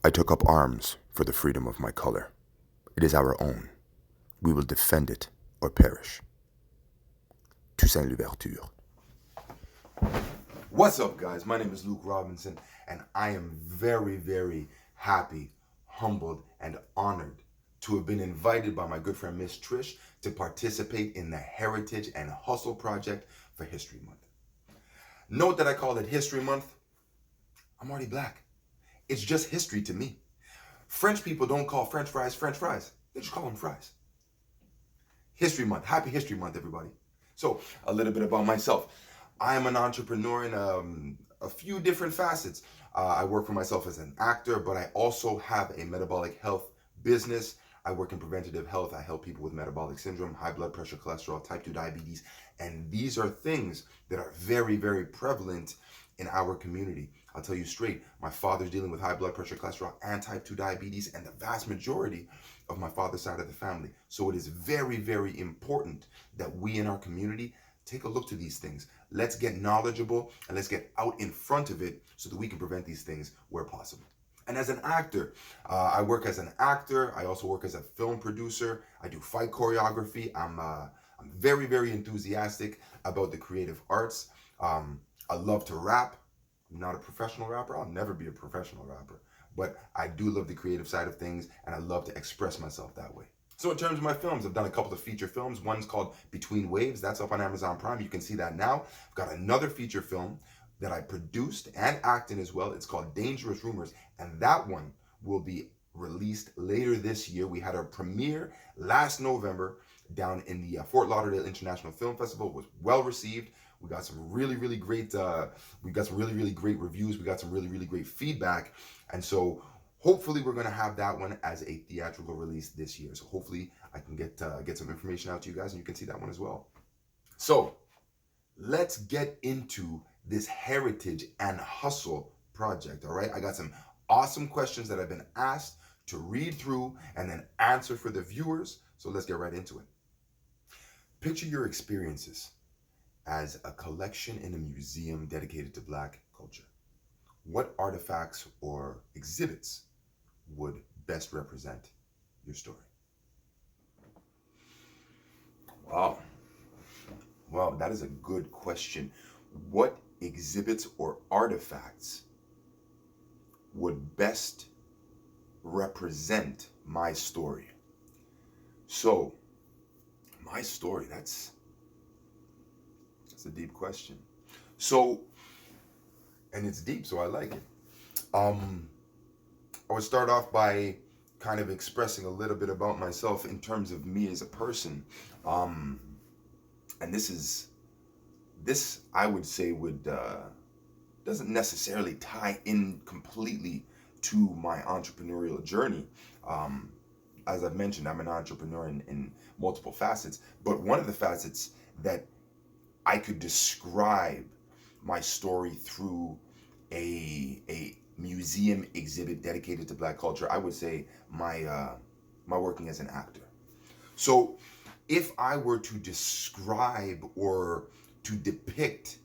I took up arms for the freedom of my color. It is our own. We will defend it or perish. Toussaint Louverture. What's up, guys? My name is Luke Robinson, and I am very, very happy, humbled, and honored to have been invited by my good friend Miss Trish to participate in the Heritage and Hustle Project for History Month. Note that I call it History Month. I'm already black. It's just history to me. French people don't call French fries French fries. They just call them fries. History Month. Happy History Month, everybody. So, a little bit about myself. I am an entrepreneur in a few different facets. I work for myself as an actor, but I also have a metabolic health business. I work in preventative health. I help people with metabolic syndrome, high blood pressure, cholesterol, type 2 diabetes. And these are things that are very, very prevalent in our community. I'll tell you straight, my father's dealing with high blood pressure, cholesterol, and type 2 diabetes, and the vast majority of my father's side of the family. So it is very, very important that we in our community take a look to these things. Let's get knowledgeable and let's get out in front of it so that we can prevent these things where possible. And as an actor, I work as an actor. I also work as a film producer. I do fight choreography. I'm very, very enthusiastic about the creative arts. I love to rap. I'm not a professional rapper. I'll never be a professional rapper. But I do love the creative side of things, and I love to express myself that way. So in terms of my films, I've done a couple of feature films. One's called Between Waves. That's up on Amazon Prime. You can see that now. I've got another feature film that I produced and acted in as well. It's called Dangerous Rumors, and that one will be released later this year. We had our premiere last November down in the Fort Lauderdale International Film Festival. It was well received. We got some really, really great. We got some really, really great reviews. We got some really, really great feedback, and so hopefully we're going to have that one as a theatrical release this year. So hopefully I can get some information out to you guys, and you can see that one as well. So let's get into this Heritage and Hustle project. All right, I got some awesome questions that I've been asked to read through and then answer for the viewers. So let's get right into it. Picture your experiences as a collection in a museum dedicated to Black culture. What artifacts or exhibits would best represent your story? Wow. Well, that is a good question. What exhibits or artifacts would best represent my story? So, my story, that's a deep question. So, and it's deep, so I like it. I would start off by kind of expressing a little bit about myself in terms of me as a person. And this I would say would doesn't necessarily tie in completely to my entrepreneurial journey. As I've mentioned, I'm an entrepreneur in multiple facets, but one of the facets that I could describe my story through a museum exhibit dedicated to Black culture, I would say my working as an actor. So if I were to describe or to depict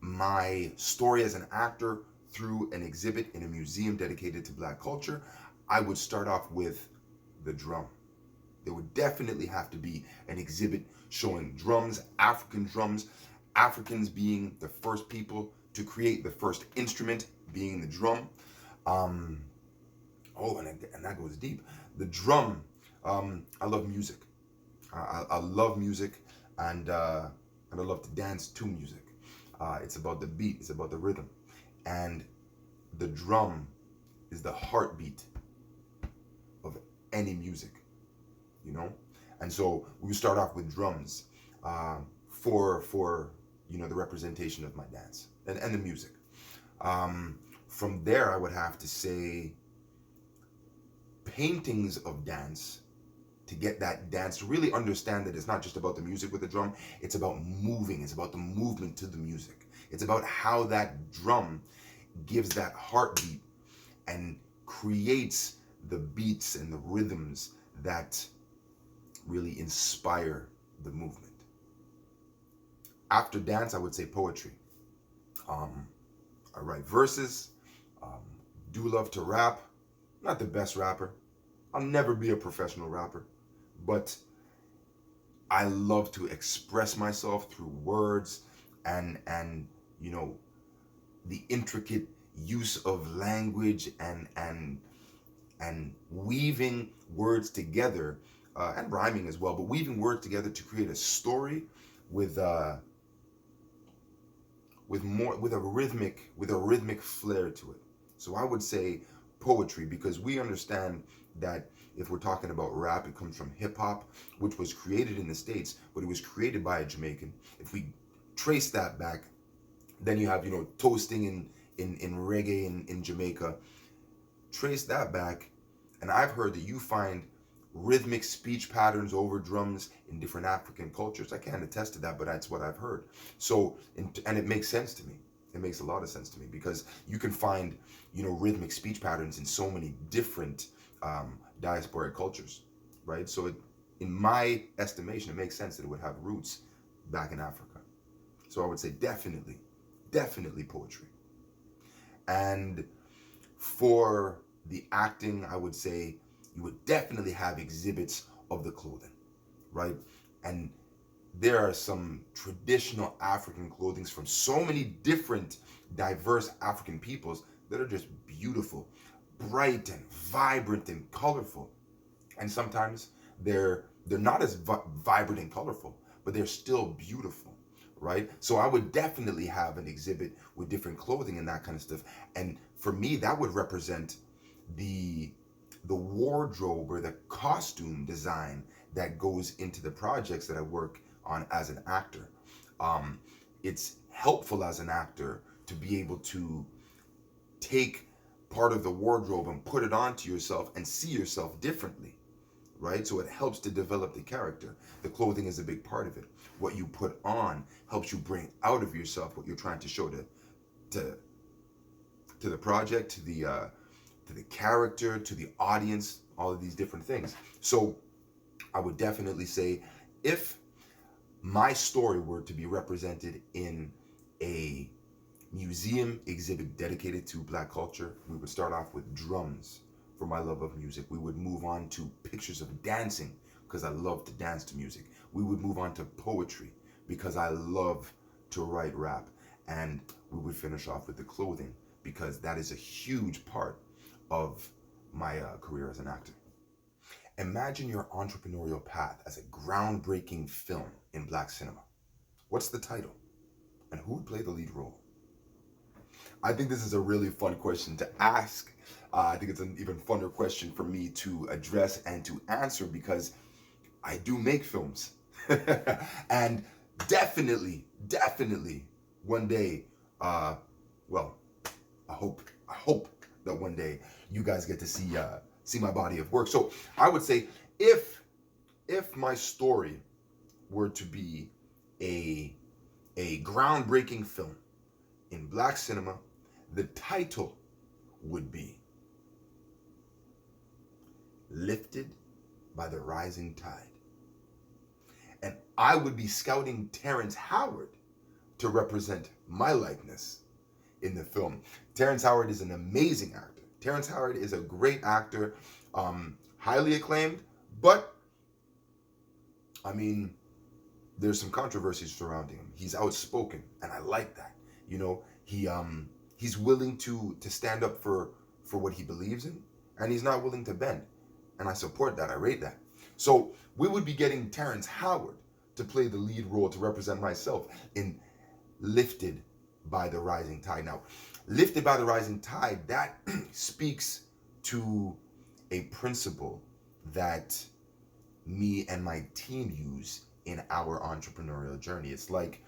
my story as an actor through an exhibit in a museum dedicated to Black culture, I would start off with the drum. There would definitely have to be an exhibit showing drums, Africans being the first people to create the first instrument, being the drum. And that goes deep. The drum, I love music. I love music, and I love to dance to music. It's about the beat, it's about the rhythm. And the drum is the heartbeat of any music, you know? And so we start off with drums for the representation of my dance and the music. From there, I would have to say paintings of dance to get that dance, to really understand that it's not just about the music with the drum, it's about moving, it's about the movement to the music. It's about how that drum gives that heartbeat and creates the beats and the rhythms that really inspire the movement. After dance, I would say poetry. I write verses, do love to rap, not the best rapper. I'll never be a professional rapper, but I love to express myself through words and you know the intricate use of language and weaving words together and rhyming as well, but weaving words together to create a story with more with a rhythmic flair to it. So I would say poetry, because we understand that if we're talking about rap, it comes from hip hop, which was created in the States, but it was created by a Jamaican. If we trace that back, then you have, toasting in reggae in Jamaica. Trace that back, and I've heard that you find rhythmic speech patterns over drums in different African cultures. I can't attest to that, but that's what I've heard. So, and it makes sense to me. It makes a lot of sense to me, because you can find, rhythmic speech patterns in so many different diasporic cultures, right? So, in my estimation, it makes sense that it would have roots back in Africa. So I would say definitely poetry. And for the acting, I would say you would definitely have exhibits of the clothing, right? And there are some traditional African clothings from so many different diverse African peoples that are just beautiful, bright and vibrant and colorful. And sometimes they're not as vibrant and colorful, but they're still beautiful, right? So I would definitely have an exhibit with different clothing and that kind of stuff. And for me, that would represent the wardrobe or the costume design that goes into the projects that I work on as an actor. It's helpful as an actor to be able to take part of the wardrobe and put it onto yourself and see yourself differently, right? So it helps to develop the character. The clothing is a big part of it. What you put on helps you bring out of yourself what you're trying to show to the project, to the character, to the audience, all of these different things. So I would definitely say, if my story were to be represented in a museum exhibit dedicated to Black culture, we would start off with drums for my love of music. We would move on to pictures of dancing, because I love to dance to music. We would move on to poetry, because I love to write rap. And we would finish off with the clothing, because that is a huge part of my career as an actor. Imagine your entrepreneurial path as a groundbreaking film in Black cinema. What's the title? And who would play the lead role? I think this is a really fun question to ask. I think it's an even funner question for me to address and to answer, because I do make films. And definitely one day, well, I hope that one day you guys get to see my body of work. So I would say, if my story were to be a groundbreaking film in Black cinema, the title would be Lifted by the Rising Tide. And I would be scouting Terrence Howard to represent my likeness in the film. Terrence Howard is an amazing actor. Terrence Howard is a great actor, highly acclaimed, but I mean, there's some controversies surrounding him. He's outspoken, and I like that. He's willing to stand up for what he believes in, and he's not willing to bend. And I support that. I rate that. So we would be getting Terrence Howard to play the lead role, to represent myself in Lifted by the Rising Tide. Now, Lifted by the Rising Tide, that speaks to a principle that me and my team use in our entrepreneurial journey. It's like,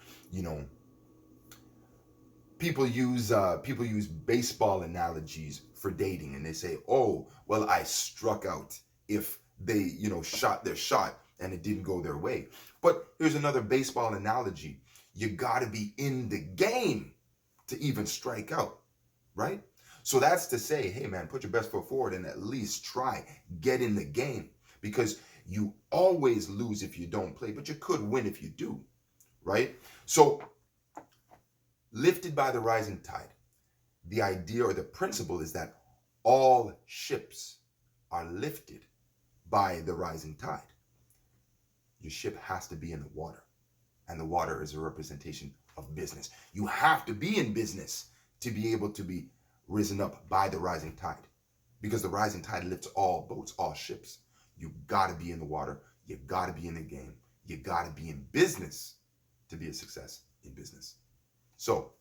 people use baseball analogies for dating, and they say, oh, well, I struck out if they shot their shot and it didn't go their way. But here's another baseball analogy: you got to be in the game to even strike out, right? So that's to say, hey man, put your best foot forward and at least try, get in the game, because you always lose if you don't play, but you could win if you do, right? So Lifted by the Rising Tide, the idea or the principle is that all ships are lifted by the rising tide. Your ship has to be in the water, and the water is a representation of business. You have to be in business to be able to be risen up by the rising tide, because the rising tide lifts all boats, all ships. You got to be in the water. You got to be in the game. You got to be in business to be a success in business. So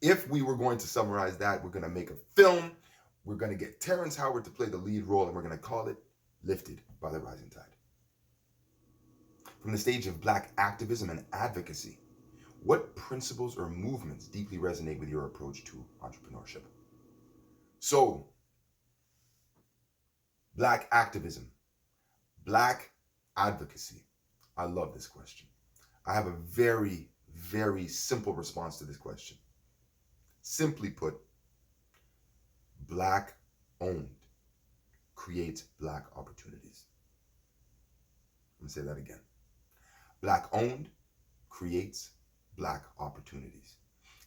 if we were going to summarize that, we're going to make a film. We're going to get Terrence Howard to play the lead role, and we're going to call it Lifted by the Rising Tide. From the stage of Black activism and advocacy, what principles or movements deeply resonate with your approach to entrepreneurship? So, Black activism, Black advocacy. I love this question. I have a very, very simple response to this question. Simply put, Black owned creates Black opportunities. I'm going to say that again. Black owned creates Black opportunities.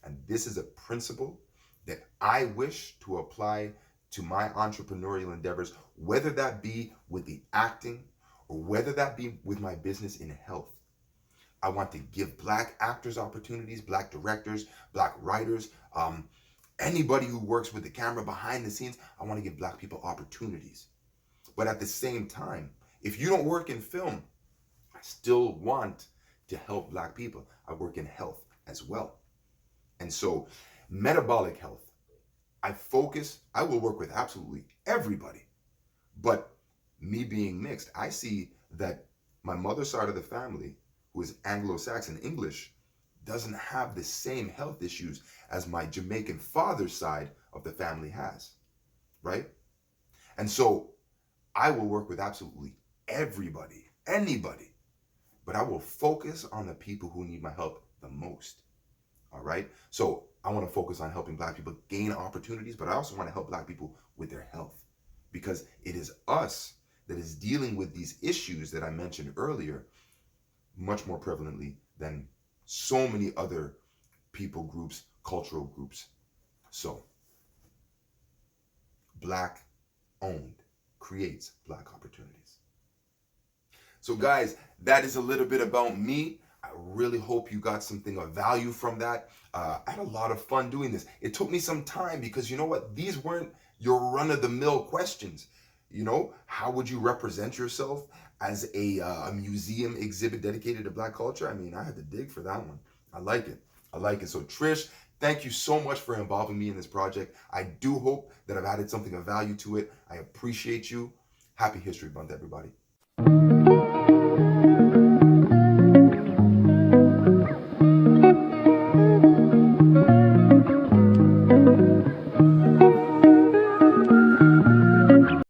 And this is a principle that I wish to apply to my entrepreneurial endeavors, whether that be with the acting or whether that be with my business in health. I want to give Black actors opportunities, Black directors, Black writers, anybody who works with the camera behind the scenes. I want to give Black people opportunities. But at the same time, if you don't work in film, I still want to help Black people. I work in health as well. And so metabolic health, I will work with absolutely everybody. But me being mixed, I see that my mother's side of the family, who is Anglo-Saxon English, doesn't have the same health issues as my Jamaican father's side of the family has, right? And so I will work with absolutely everybody, anybody, but I will focus on the people who need my help the most, all right? So I want to focus on helping Black people gain opportunities, but I also want to help Black people with their health, because it is us that is dealing with these issues that I mentioned earlier much more prevalently than so many other people groups, cultural groups. So, Black owned creates Black opportunities. So guys, that is a little bit about me. I really hope you got something of value from that. I had a lot of fun doing this. It took me some time because you know what? These weren't your run-of-the-mill questions. You know, how would you represent yourself as a museum exhibit dedicated to Black culture? I mean, I had to dig for that one. I like it. I like it. So Trish, thank you so much for involving me in this project. I do hope that I've added something of value to it. I appreciate you. Happy History Month, everybody.